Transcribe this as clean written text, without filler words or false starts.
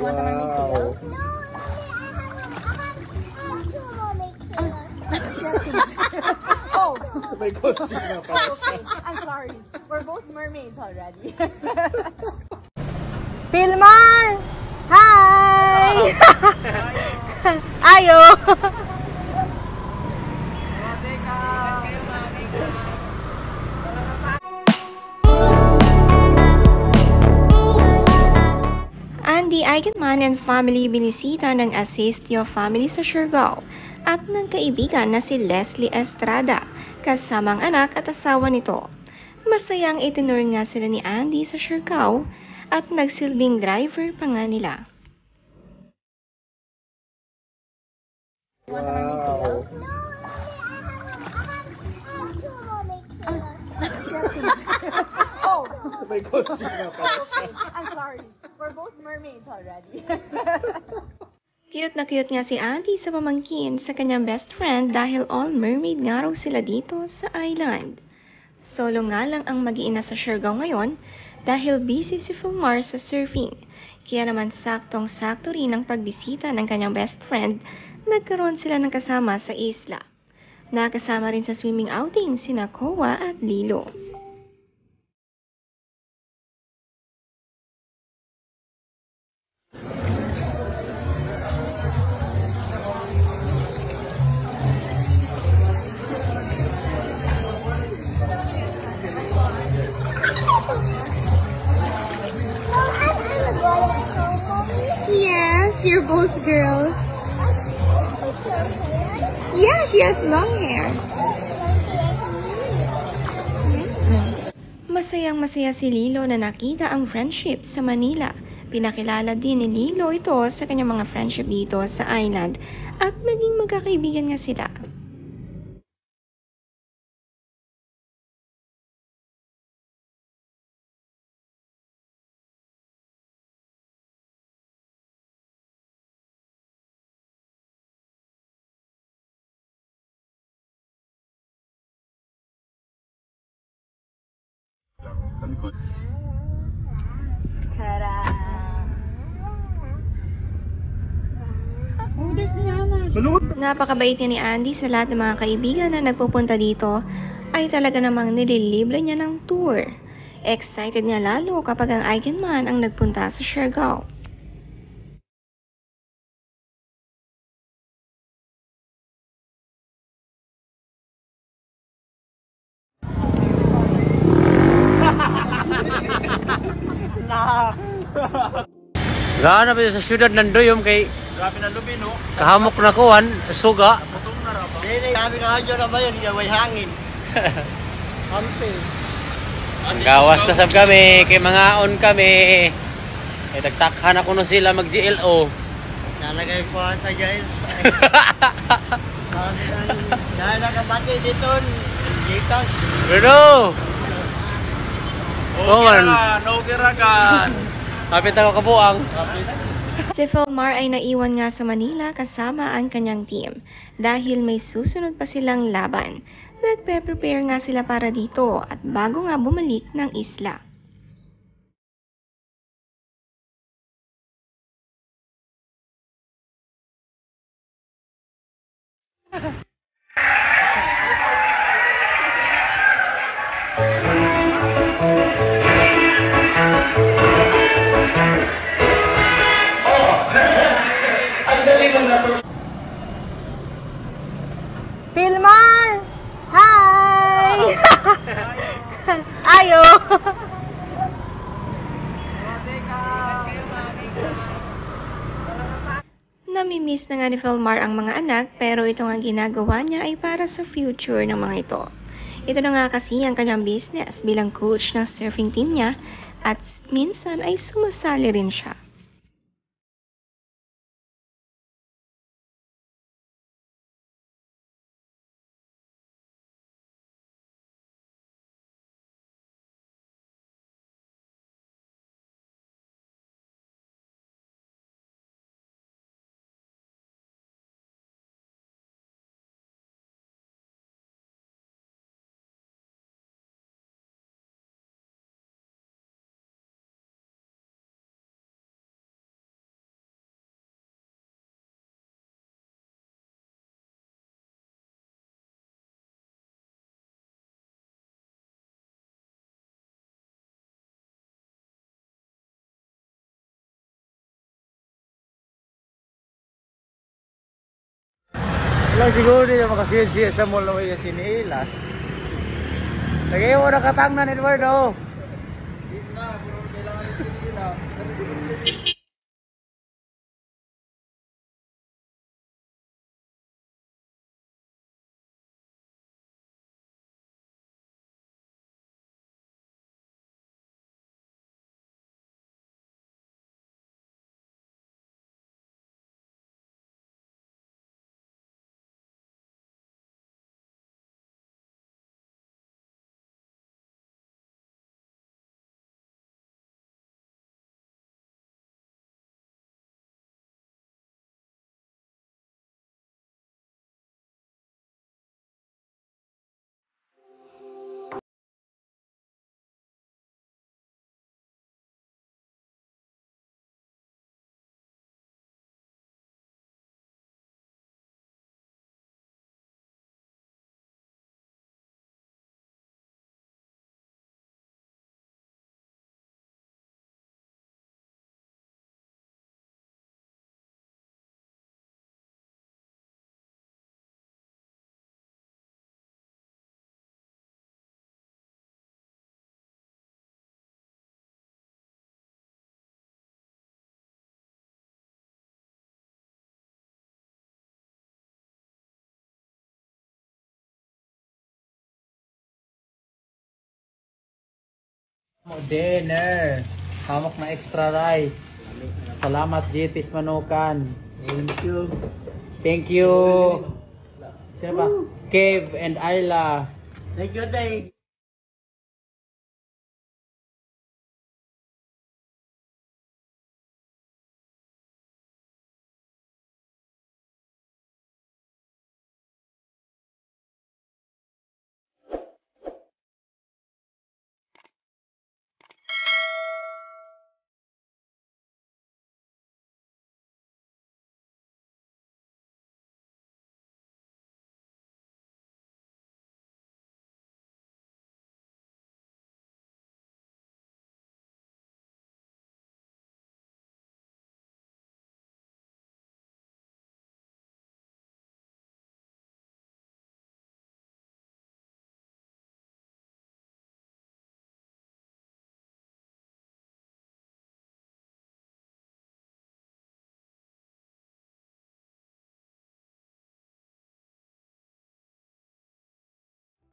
You want a mermaid tail? No, I have two mermaid. Oh! May costume na pala. Okay, I'm sorry. We're both mermaids already. Filmar! Hi! Ayo! Andy Eigenman and family binisita ng Asistio family sa Siargao at ng kaibigan na si Leslie Estrada, kasamang anak at asawa nito. Masayang itinur nga sila ni Andy sa Siargao at nagsilbing driver pa nga nila. No, Wow. I have two mermaid. Oh! May costume na pala. Okay, I'm sorry. We're both mermaids already. Cute na cute nga si Auntie sa pamangkin sa kanyang best friend dahil all mermaid nga raw sila dito sa island. Solo nga lang ang mag-iina sa Siargao ngayon dahil busy si Filmar sa surfing. Kaya naman saktong-sakto rin ang pagbisita ng kanyang best friend, nagkaroon sila ng kasama sa isla. Nakasama rin sa swimming outing sina Koa at Lilo. Yes, you're both girls. Yeah, she has long hair. Masayang-masaya si Lilo na nakita ang friendship sa Manila. Pinakilala din ni Lilo ito sa kanyang mga friendship dito sa island at naging magkakaibigan nga sila. Napakabait niya ni Andy sa lahat ng mga kaibigan na nagpupunta dito ay talaga namang nililibre niya ng tour. Excited nga lalo kapag ang Eigenman ang nagpunta sa Siargao. Gana pa sa syudad ng Duyom kay Grabe na lubi, no? kahamok na kuwan, suga. Putong na ra ba? Hindi, sabi nga dyan na ba yun, may hangin. Ante. Ang gawas na sab kami, kay mga on kami. Kay tagtakhan ako no sila mag-GLO. Nalagay po ata dyan. Dahil nakabati dito, Jitas. Bruno! Oh, man. No giragan. Kapit ako kabuang. Si Filmar ay naiwan nga sa Manila kasama ang kanyang team dahil may susunod pa silang laban. Nagpe-prepare nga sila para dito at bago nga bumalik ng isla. Filmar! Hi! Ayo! Namimiss na nga ni Filmar ang mga anak pero ito nga ginagawa niya ay para sa future ng mga ito. Ito na nga kasi ang kanyang business bilang coach ng surfing team niya at minsan ay sumasali rin siya. Lang siguro din makasiyad-siyad sa mall na may sinilas. Lagay mo nakatang na Eduardo. Dinner. Hamok na extra rice. Salamat Jitis Manukan. Thank you. Thank you. Sino ba? Cave and Ayla. Thank you, Day.